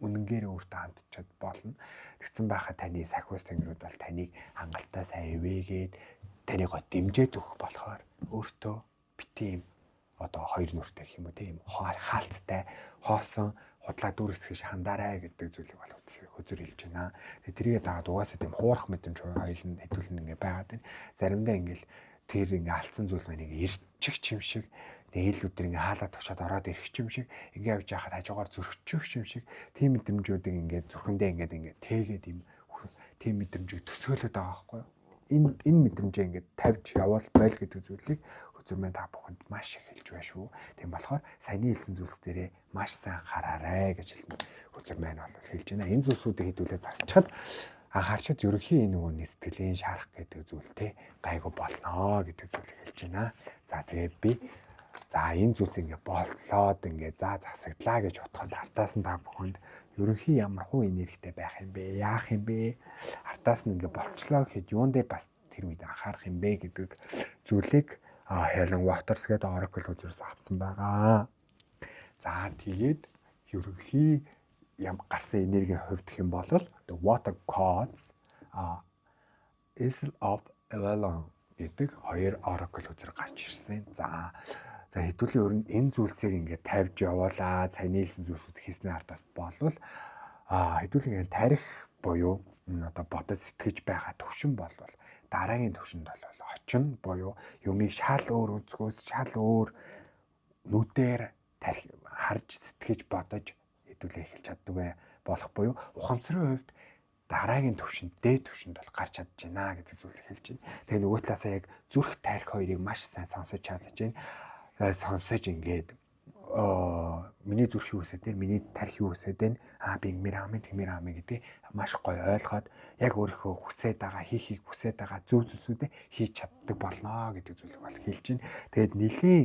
Үнэнгээр өөртөө хандчихэд болно. Тэгсэн байхад таны сахиус тэнгэрүүд бол таныг хангалттай сайн ивэгээд танийгоо дэмжиж өгөх болохоор өөртөө битим одоо хоёр нүртэй гэх юм уу тийм хаалттай хоосон худлаа дүүргэсгэж хандаарай гэдэг зүйлийг бол хөзөр хэлж байна. Тэгээ тэрийгээ дагаад угаасаа тийм хуурах мэдрэмж хоёулын хэдүүлэн ингээ байгаад байна. Заримдаа ингээл тэр ингээ алдсан зүйл маань ингээ ирчих юм шиг нэг л өдөр ингээ хаалаад тушаад ороод ирэх юм шиг ингээ явж байхад хажуугаар зөрчих юм шиг тийм мэдрэмжүүдийг ингээ зүрхэндээ ингээ тэгээд юм тийм мэдрэмжийг төсөөлөд байгаа байхгүй юу? Энэ мэдрэмжээ ингээд тавьж явал байл гэдэг зүйлийг хөзөр маань та бүхэнд маш их хэлж байна шүү. Тийм болохоор саяны хэлсэн зүйлс дээрээ маш сайн анхаараарай гэж хэлнэ. Хөзөр маань бол хэлж байна. Энэ зүйлсүүдийг хэдүүлээ зарчхад анхаарчид ерөнхийн энэ нөгөөний сэтгэлийн шарах гэдэг зүйлтэй гайгүй болно гэдэг зүйлийг хэлж байна. За тэгээд би энэ зүйлс ингээд боллоод ингээд засагдлаа гэж бодоход артаас нь та бүхэнд ерөнхий ямар хуу энергитэй байх юм бэ? Яах юм бэ? Артаас нь ингээд болчлоо гэхэд юун дээр бас тэр үед анхаарах юм бэ гэдэг зүйлийг Helen Waters гэдэг Oracle үзээс авсан байгаа. За тэгээд ерөнхий гарсан энергийн хувьд гэх юм бол the water codes Isle of Avalon гэдэг хоёр Oracle үзээр гарч ирсэн. За хэдүүлийн өөр нь энэ зүйлсийг ингээд тавьж явуулаад саяны хэлсэн зүйлсүүд хийсний ардаас болвол хэдүүлийн тарих буюу одоо бодож сэтгэж байгаа төвшин болвол дараагийн төвшөнд бол очин буюу юмыг шал өөр өнцгөөс шал өөр нүдээр харж сэтгэж бодож хэдүүлээ эхэлж чаддаг болох буюу ухамсарын хувьд дараагийн төвшөнд дээд төвшөнд бол гарч чадж байна гэдэг зүйлийг хэлж байна. Тэгээ нөгөө талаасаа яг зүрх тарих хоёрыг маш сайн сонсож чадж байна. Сонсож ингээд миний зүрхийн үсэд дээр миний тарих үсэд дээр би ингэмэр амын гэдэг маш гоё ойлгоод яг өөрийнхөө хүсэж байгаа хийхийг хүсэж байгаа зөв зүйлсүүдээ хийж чаддаг болно гэдэг зүйлийг бол хэлж байна. Тэгээд нэлийн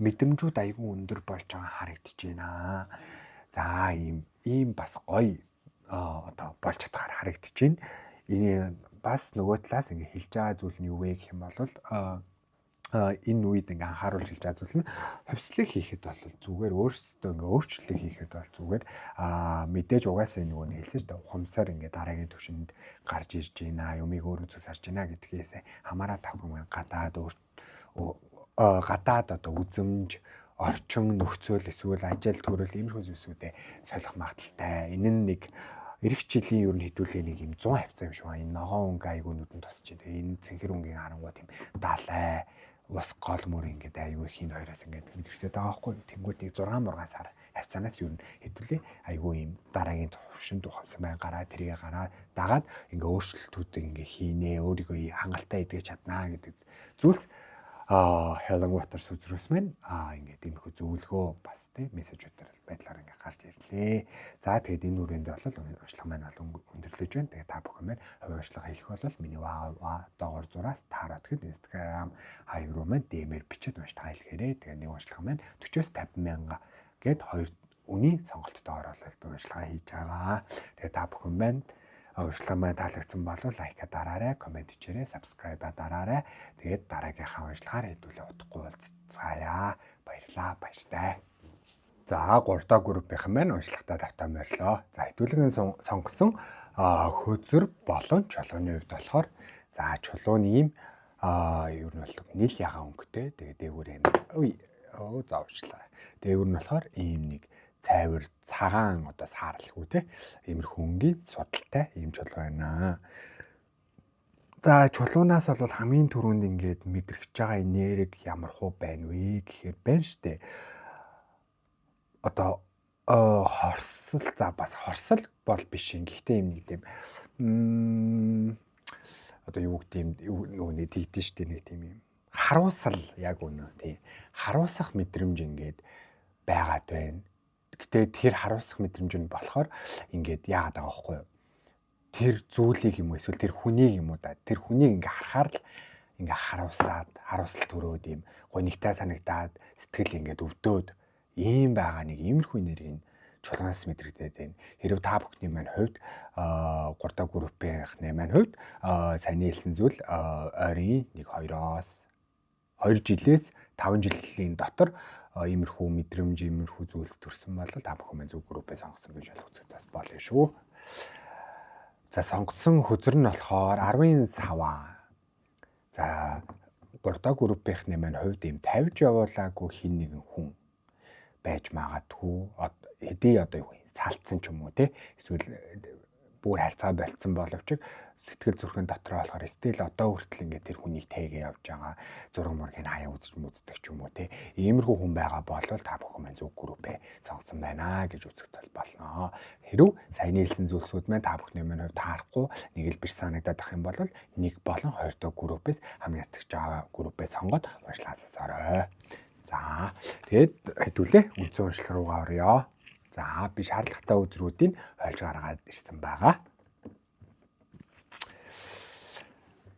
мэдрэмжүүд айгүй өндөр болж байгаа харагдаж байна. За ийм бас гоё одоо болж чадхаар харагдаж байна. Энэ бас нөгөө талаас ингээ хэлж байгаа зүйл нь юу вэ гэх юм бол энэ үед ингээ анхааруулж хэлж байгаа зүйл нь хувьслыг хийхэд бол зүгээр өөрсдөө ингээ өөрчлөлт хийхэд бол зүгээр мэдээж угаасаа нөгөө нь хэлсэн шүү дээ. Ухамсаар ингээ дараагийн төвшөнд гарч ирж байна. Юмыг өөр үзүүс харж байна гэдгээс хамаараа тавхан гадаад одоо үзэмж орчин нөхцөл эсвэл ажил төрөл иймэрхүү зүйлсүүдэд солих магадaltaй. Энэ нь нэг эх жилийн ер нь хэдүүлээ нэг юм 100% юм шиг байна. Энэ ногоон өнгө айгүй нүдэнд тусч байна. Энэ цэнхэр өнгийн харангуй тийм далай ус гол мөр ингээд айгүй хин хоёроос ингээд мэдэрчээд байгаа байхгүй. Тэнгүүдийг 6 сар хавцаанаас юу хэдүүлээ айгүй юм дараагийн төвшөнд ухамсан бай гараа тэрийг гараа дагаад ингээд өөрчлөлтүүдийг ингээд хийнэ өөрийгөө хангалттай идэж чаднаа гэдэг зүйлс Helen Waters үзрээс мэн ингээд иймэрхүү зөвлөгөө бас тийм мессежүүдээр байдлаар ингээд гарч ирлээ. За тэгээд энэ үрээндээ бол уншлага маань бол өндөрлөж байна. Тэгээд та бүхэн маань хувийн уншлага хийх бол миний доогоор зураас таарат гэд Instagram хаяг руу маань дэмээр бичиж уншлага хэлэхээрээ тэгээд нэг уншлага маань 40-50 мянга гэд хоёр үний сонголттой оролцол би уншлага хийж байгаа. Тэгээд та бүхэн маань уншлага маань таалагдсан бол лайка дараарай, комент хийрээ, subscribe дараарай. Тэгээд дараагийнхаа уншлагаар хэдүүлээ утгагүй уулзцаая. Баярлалаа, баяртай. За 3 дахь группийнхан маань уншлагатаа тавтаа морилоо. За хэдүүлэн сонгосон хөзөр болон чулууны хувьд болохоор за чулууны ийм ер нь бол нийл ягаан өнгөтэй. Тэгээд дээгүүр юм заавчлаа. Дээгүүр нь болохоор ийм нэг цайвар цагаан одоо саарлгүй те иймэрхүү өнгийн судалтай ийм чулуу байна. За чулуунаас бол хамгийн түрүүнд ингээд мэдрэгч байгаа энерги ямар хуу байна вэ гэхээр байна штэ. Одоо хорсол за бас хорсол бол биш юм. Гэхдээ юм нэг тийм одоо юу гэдэг юм нөгөө нэг тийдэн штэ нэг тийм юм харуусал яг үнэ тий. Харуусах мэдрэмж ингээд байгаад байна. Гэтэ тэр харуусах мэдрэмж нь болохоор ингээд яагаад байгаа байхгүй юу? Тэр зүйлийг юм эсвэл тэр хүнийг юм уу да. Тэр хүнийг ингээ харахаар л ингээ харуусал төрөөд юм гонигтай санагдаад сэтгэл ингээд өвдөөд ийм байгаа нэг иймэрхүү нэрийг чулганаас мэдрэгдээд байна. Хэрвээ та бүхний маань хувьд 3 дахь группийнхны маань хувьд сайн хэлсэн зүйл ойрын 2 жилээс 5 жилийн дотор иймэрхүү мэдрэмж, иймэрхүү зүйлс төрсөн бол та бүхэн маань зөв группээ сонгосон гэж ойлгоцгоос болно шүү. За сонгосон хөзөр нь болохоор 10-ын саваа. За 3 дахь группийнхны маань хувьд ийм тавьж явуулаагүй хин нэгэн хүн байж магадгүй хэдий одоо юу салцсан ч юм уу те эсвэл бүр харьцаа болцсон боловч сэтгэл зүрхэн дотроо болохоор стил одоо хүртэл ингээд тэр хүнийг тээгээ явж байгаа зураг мургийг хаяа үздэг ч юм уу те иймэрхүү хүн байгаа болвол та бүхэн маань зөв группээ сонгосон байна гэж үзэх тал болно. Хэрв сайн хэлсэн зүйлсүүд маань та бүхний маань хувьд таарахгүй нэг л биш санагдаад ах юм бол нэг болон 2 дахь группээс хамгийн ятгч байгаа группээ сонгоод уншлаасаарай. За тэгээд хэдүүлээ үндсэн уншлах руугаа орё. За би шаардлагатай үзрүүдийг ойлгож гаргаад ирсэн байгаа.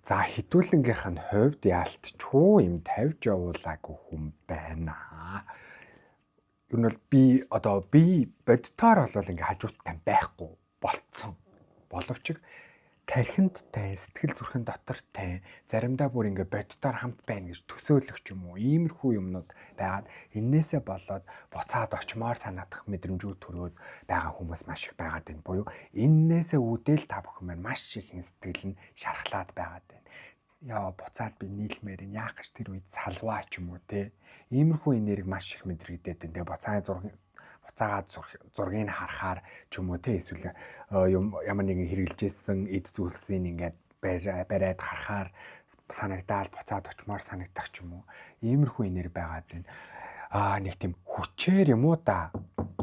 За хэдүүлэнгийнх нь хувьд яалтчгүй юм тавьж явуулаагүй хүн байна. Юу нь бол би бодтоор бол ингээ хажууттай байхгүй болцсон. Боловч тархинд тай сэтгэл зүрхэн дотор тай заримдаа бүр ингээ бодтоор хамт байна гэж төсөөлөх ч юм уу иймэрхүү юмнууд байгаад эннээсээ болоод буцаад очимоор санагдах мэдрэмжүүд төрөөд байгаа хүмүүс маш их байгаад байна. Буюу эннээсээ үүдэл та бүхэн маань маш их сэтгэл нь шархлаад байгаад байна. Яа буцаад би нийлмээр нь яах гэж тэр үед салваа ч юм уу те иймэрхүү энерги маш их мэдрэгдээд байна. Тэгээ буцаагаад зургийг харахаар ч юм уу те эсвэл ямар нэгэн хэрэгжилжсэн эд зүйлсийн ингээд бариад харахаар санагдаад буцаад очимоор санагдах ч юм уу иймэрхүү энерги байгаад байна. Нэг тийм хүчээр юм уу да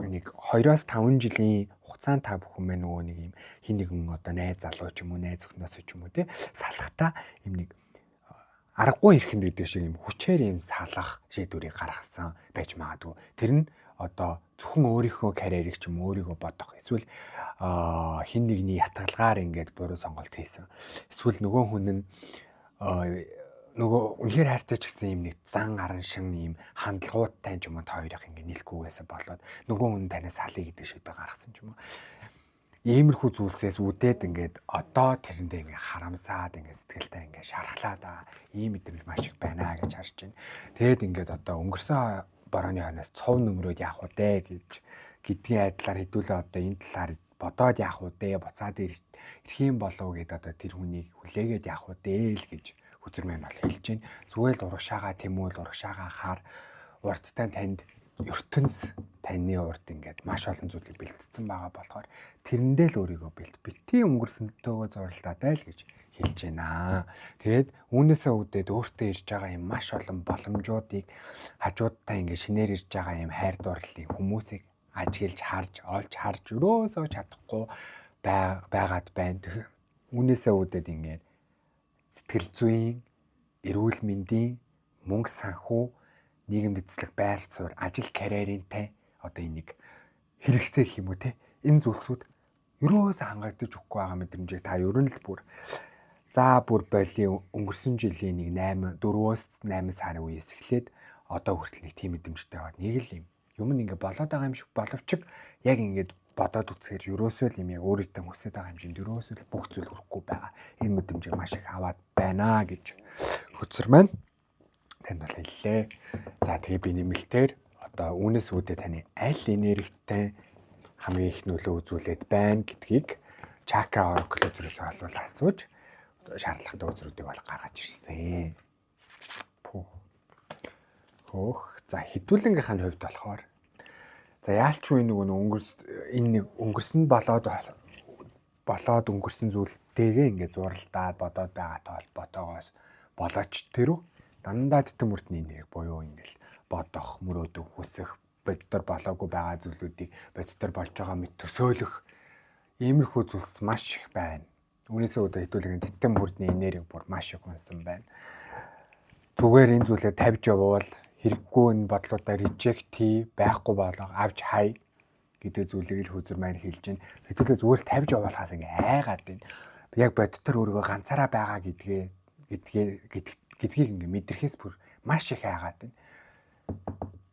нэг 2-5 жилийн хугацаанд та бүхэн мэ нөгөө нэг юм хин нэгэн одоо найз залуу ч юм уу найз өхнөөс ч юм уу те салахта юм нэг аргагүй ирэхэд гэдэг шиг юм хүчээр юм салах шийдвэрийг гаргасан байж магадгүй. Тэр нь одоо зөвхөн өөрийнхөө карьерийг ч юм өөрийгөө бодох эсвэл хин нэгний ятгалгаар ингээд буруу сонголт хийсэн. Эсвэл нөгөө хүн нь нөгөө үнэхээр хайртай ч гэсэн юм нэг зан аран шин юм хандлагуудтай ч юм уу хоёрыг ингээд нийлэхгүйгээсээ болоод нөгөө хүн танаас салъя гэдэг шийдвэр гаргасан ч юм уу. Иймэрхүү зүйлсээс үүдээд ингээд одоо тэрэндээ ингээд харамсаад ингээд сэтгэлдээ ингээд шархлаад байгаа ийм мэдрэмж маш их байна гэж харж байна. Тэгэд ингээд одоо өнгөрсөн борооны хойноос цов нөмрөөд яах вэ гэж гэдгийн айдлаар хэдүүлээ одоо энэ талаар бодоод яах вэ буцаад ирэх юм болов гэд одоо тэр хүнийг хүлээгээд яах вэ л гэж хүзэр маань бол хэлж байна. Зүгээр л урагшаага тэмүүл урагшаага хаар урдтай танд ертөнц таны урд ингээд маш олон зүйлийг бэлтгэсэн байгаа болохоор тэрэндээ л өөрийгөө бити өнгөрсөнтэйгөө зуралдаатай л гэж хэлж байна. Тэгээд үүнээсээ үүдээд өөртөө ирж байгаа юм маш олон боломжуудыг хажуудтай ингээд шинээр ирж байгаа юм хайр дурлалын хүмүүсийг ажиглаж олж харж өрөөсөө чадахгүй байгаад байна. Үүнээсээ үүдээд ингээд сэтгэл зүйн, эрүүл мэндийн, мөнгө санхүү, нийгэмд эзлэх байр суурь, ажил карьеринтай одоо энийг хэрэгцээ гэх юм уу те энэ зүйлсүүд ерөөсөө хангагдаж өгөхгүй байгаа мэдрэмжийг та ер нь л бүр болийн өнгөрсөн жилийн нэг 4-8 сарын үеэс эхлээд одоо хүртэл нэг тийм мэдрэмжтэй байгаа. Нэг л юм нь ингээ болоод байгаа юм шиг боловч яг ингээд бодоод үзэхээр ерөөсөө л юм яг өөрөөдөө хүсэж байгаа хэмжээнд ерөөсөө л бүх зүйл хүрэхгүй байгаа. Энэ мэдрэмжийг маш их аваад байна гэж хөтсөр маань танд бол хэллээ. За тэгээ би нэмэлтээр одоо үүнээс үүдээ таны аль энергитэй хамгийн их нөлөө үзүүлээд байна гэдгийг чакра oracle үзрээс олвол асууж шаардлагатай үзрүүдийг бол гаргаж ирсэн. За хэдүүлэнгийнх нь хувьд болохоор за яалчгүй энэ өнгөрсөн болоод өнгөрсөн зүйлтэйгээ ингээд зуралдаад бодоод байгаа толботоогоос болооч тэрүү дандаа титэм мөрдний нэр буюу ингээл бодох, мөрөөдөх, хүсэх, боддоор болоогүй байгаа зүйлүүдийг боддоор болж байгаа мэт төсөөлөх иймэрхүү зүйлс маш их байна. Үүнээсээ үүдээ хэдүүлэн титэм мөрдний энерги бүр маш их унсан байна. зүгээр энэ зүйлээ тавьж явуул хэрэггүй энэ бодлуудаа reject хий, байхгүй болго авч хай гэдэг зүйлийг л хөзөр маань хэлж байна. Хэдүүлээ зүгээр тавьж явуулахаас ингээ айгаад байна. Яг бодтор өөрийгөө ганцаараа байгаа гэдгийг ингээ мэдрэхээс бүр маш их айгаад байна.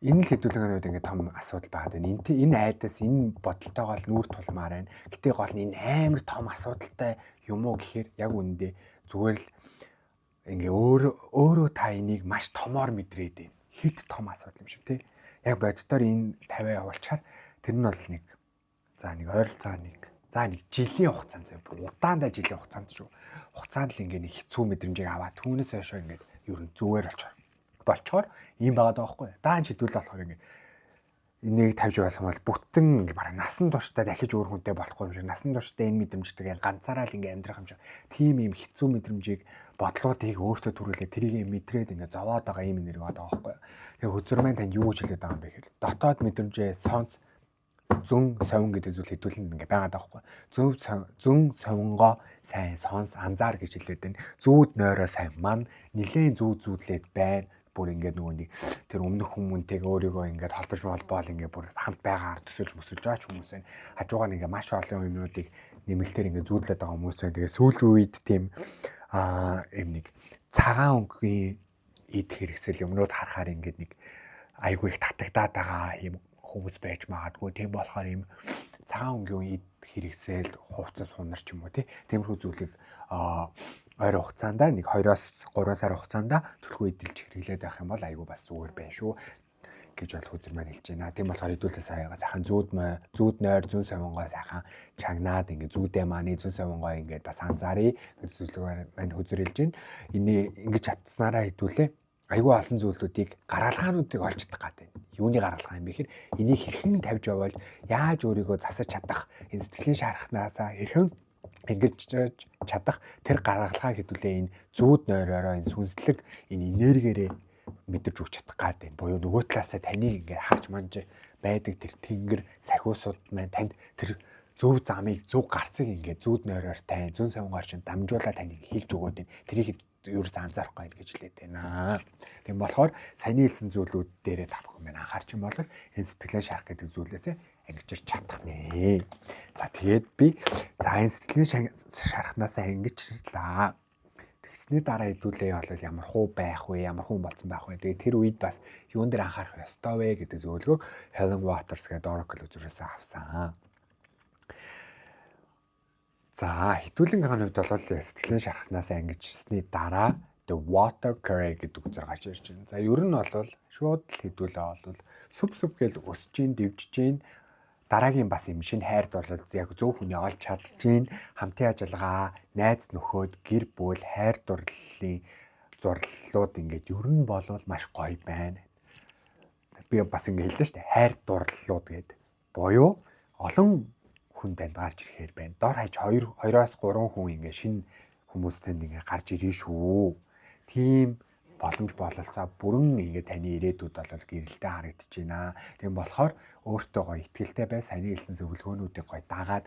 Энэ л хэдүүлгэнүүд ингээ том асуудал байгаад байна. Энэ айдас энэ бодолтойгоо л нүүр тулмаар байна. Гэтэ гол нь энэ амар том асуудалтай юм уу гэхээр яг үүндээ зүгээр л ингээ өөрөө та энийг маш томоор мэдрээд байна. Хит том асуудал юм шиг тий. Яг боддоор энэ тавиа явуулчаар тэр нь бол нэг ойролцоо нэг жилийн хугацаанд удаандаа жилийн хугацаанд шүү. Хугацаанд л ингээ нэг хэцүү мэдрэмжийг аваад түүнээс хойш ингээ ер нь зүгээр болчоор ийм байгаад байгаа байхгүй. Даан шидвэл болохоор ингээ энийг тавьж болох юм бол бүтэн ингээ бараг насан туршдаа дахиж өөр хүнтэй болохгүй юм шиг насан туршдаа энэ мэдрэмжтэйгээ ганцаараа л ингээ амьдрах юм шиг тийм ийм хэцүү мэдрэмжийг бодлоодыг өөртөө төрүүлээ тэрийг мэдрээд ингээ зовоод байгаа юм нэр байгаа байхгүй. Тэгээ хөзөр маань танд юу гэж хэлээд байгаа юм бэ гэхээр дотоод мэдрэмжээ сонс зүн совин гэдэг зүйл хэдүүлэн ингээ байгаад байгаа байхгүй. Зүн совингоо сайн сонс анзаар гэж хэлээд байна. Зүүд нойроо сайн ман нилээн зүүдлээд байна. Бүр ингээд нөгөө нэг тэр өмнөх хүмүүнтэйгээ өөрийгөө ингээд холбож болбоол ингээд бүр хамт байгаагаар төсөлж байгаа хүмүүс байна. Хажуугаар ингээд маш олон юмнуудыг нэмэлтээр ингээд зүүдлээд байгаа хүмүүс байна. Тэгээ сүүлийн үед тийм юм нэг цагаан өнгөний эд хэрэгсэл юмнууд харахаар ингээд нэг айгүй их татагдаад байгаа юм хүмүүс байж магадгүй. Тийм болохоор юм цагаан өнгөний эд хэрэгсэл хувцас хунар ч юм уу тиймэрхүү зүйлийг ойр хугацаанд нэг 2-оос 3 сар хугацаанд төлхөө эдэлж хэрэглээд байх юм бол айгүй бас зүгээр байна шүү гэж бол хөзөр маань хэлж байна. Тийм болохоор хэдүүлээ саяга сайхан зүүд нойр зүүн совингоо сайхан чагнаад ингээ зүүдээ мааны зүүн совингоо ингээ бас анзаарий гэж зүйлээр маань хөзөр хэлж байна. Энийг ингээ чадсанараа хэдүүлээ айгүй олон зүйлүүдийг гаргалгаануудыг олж чадах гэдэг. Юуны гаргалгаа юм бэ гэхээр энийг хэрхэн тавьж явбал яаж өөрийгөө засаж чадах энэ сэтгэлийн шарахнаасаа хэрхэн ингэж чадах тэр гаргалгаа хэдүүлээ энэ зүүд нойроо энэ сүнслэг энэ энергиэрээ мэдэрч өгч чадах гэдэг. Буюу нөгөө талаасаа таны ингээ харж манж байдаг тэр тэнгэр сахиусууд маань танд тэр зөв замыг зөв гарцыг ингээ зүүд нойроор тань зүүн совингоор чинь дамжуулаад таныг хэлж өгөөд байна. Тэрийг юу ч анзаарахгүй гэж хэлээд байна. Тийм болохоор саяны хэлсэн зүйлүүд дээрээ та бүхэн маань анхаарч юм бол энэ сэтгэлээ шарах гэдэг зүйлээсээ ангижирч чадах нэ. За тэгээд би энэ сэтгэлийн шарахнаасаа ангижлаа. Тэгсний дараа хэдүүлээ бол ямар хуу байх вэ? Ямар хүн болсон байх вэ? Тэгээд тэр үед бас юун дээр анхаарах ёстой вэ гэдэг зөвлөгөө Helen Waters гэдэг Oracle үзүүрээс авсан. За хэдүүлэн ганы хувьд бол сэтгэлийн шарахнаасаа ангижсны дараа The Water Curry гэдэг үзэр гарч ирж байна. За ер нь бол шууд л хэдүүлээ бол сүв гэл өсөж гин дэвжиж гин дараагийн бас юм шинэ хайрд бол яг зөв хүний олж чадчихээн хамтын ажиллагаа, найз нөхөд, гэр бүл, хайр дурлалын зурлалууд ингээд ер нь болвол маш гоё байна. Би бас ингэ хэллээ шүү дээ. Хайр дурлалууд гэдэг. Буюу олон хүн танд гарч ирэхээр байна. Дор хаяж 2-оос 3 хүн ингэ шинэ хүмүүстэнд ингэ гарч ирнэ шүү. Тийм боломж бололцоо бүрэн ингэ таны ирээдүйд бол гэрэлтэй харагдаж байна. Тийм болохоор өөртөө гоё ихтгэлтэй бай, саяны хэлсэн зөвлөгөөнүүдийг гоё дагаад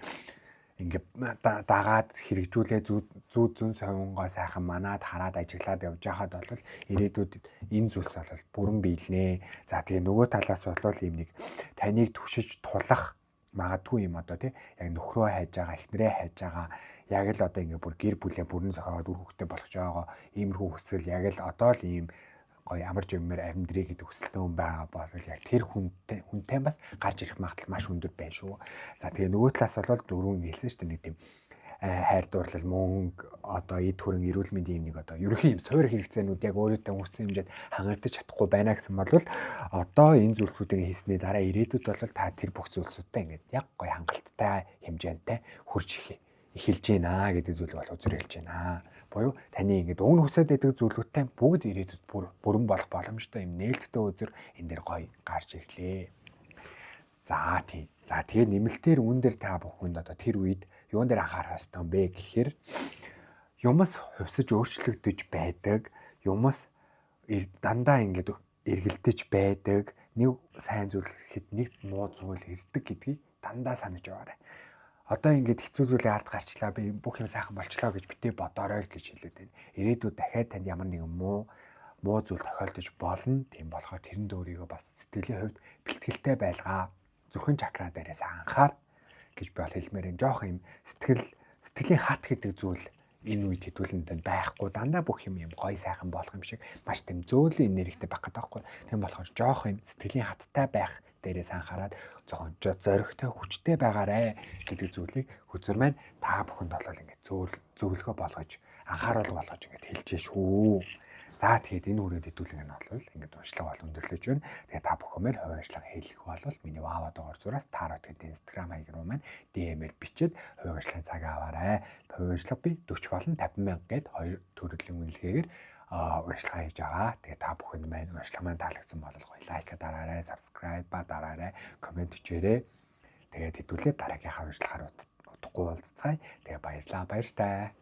хэрэгжүүлээ зүүн совингоо сайхан манаад хараад ажиглаад явж байхад бол ирээдүйд энэ зүйлс бол бүрэн биелнэ. За тэгээ нөгөө талаас бол юм нэг таныг түшиж тулах магадгүй юм одоо тий яг нөхрөө хайж байгаа, эхнэрээ хайж байгаа яг л одоо ингээ бүр гэр бүлээ бүрэн зохиоод үр хөвгтэй болгож байгаа иймэрхүү хүсэл яг л одоо л ийм гоё амарч юмэр амьдрий гэдэг хүсэлтэй хүн байгаа бол яг тэр хүнтэй бас гарч ирэх магадлал маш өндөр байна шүү. За тэгээ нөгөө талаас бол дөрөв хэлсэн шүү дээ нэг тийм хайр дурлал мөнгө одоо эд хөрөн эрүүл мэндийн юм нэг одоо ерөнхий юм суур хэрэгцээнүүд яг өөрөөдөө үүссэн хэмжээнд хангагдаж чадахгүй байна гэсэн бол одоо энэ зүйлсүүдийг хийсний дараа ирээдүйд бол та тэр бүх зүйлсүүдтэй ингээд яг гоё хангалттай хэмжээнтэй хүрч эхэлж байна гэдэг зүйлийг бол үзэр хэлж байна. Буюу таны ингээд өгн хүсэж байдаг зүйлүүдтэй бүгд ирээдүйд бүрэн болох боломжтой юм нээлттэй үзэр энэ дэр гоё гарч ирлээ. За тийм. За тэгээ нэмэлтээр үүн дээр та бүхэнд одоо тэр үед юун дээр анхаарах ёстой юм бэ гэхээр юмс хувьсаж өөрчлөгдөж байдаг, юмс дандаа ингээд эргэлдэж байдаг, нэг сайн зүйл ирэхэд нэг муу зүйл ирдэг гэдгийг дандаа санаж байгаарай. Одоо ингээд хэцүү зүйлээ ард гарчлаа би бүх юм сайхан болчлоо гэж битээ бодоорой л гэж хэлээд байна. Ирээдүйд дахиад танд ямар нэгэн муу муу зүйл тохиолдож болно. Тийм болохоор тэрэнд өөрийгөө бас сэтгэлийн хувьд бэлтгэлтэй байлгаа. Зүрхэн чакра дээрээс анхаар гэж би бол хэлмээр юм. Жоох юм сэтгэлийн хат гэдэг зүйл энэ үед хэдүүлэнд байхгүй. Дандаа бүх юм гоё сайхан болох юм шиг маш тийм зөөлөн энергитэй байх гэдэг байхгүй. Тийм болохоор жоох юм сэтгэлийн хаттай байх дээрээс анхаарад зоригтой хүчтэй байгаарэ гэдэг зүйлийг хөзөр маань та бүхэнд болол ингээд зөвлөгөө болгож анхааруул болгож ингээд хэлж шүү. За тэгээд энэ үрээд хэдүүлэн нь бол ингээд уншлага бол өндөрлөж байна. Тэгээд та бүхнээр хувийн ажиллагаа хийх бол миний вава дугаар зураас тарот гэдэг Instagram хаяг руу маань DM-ээр бичээд хувийн ажиллагааны цаг аваарай. Хувийн ажиллагаа би 40 болон 50,000 гээд хоёр төрлийн үнэлгээгээр уншлага хийж байгаа. Тэгээд та бүхэнд маань уншлага маань таалагдсан бол гоё лайк дараарай, subscribe дараарай, комент хийгээрэй. Тэгээд хэдүүлээ дараагийнхаа уншлагаар удахгүй уулзцгаая. Тэгээд баярлалаа. Баяртай.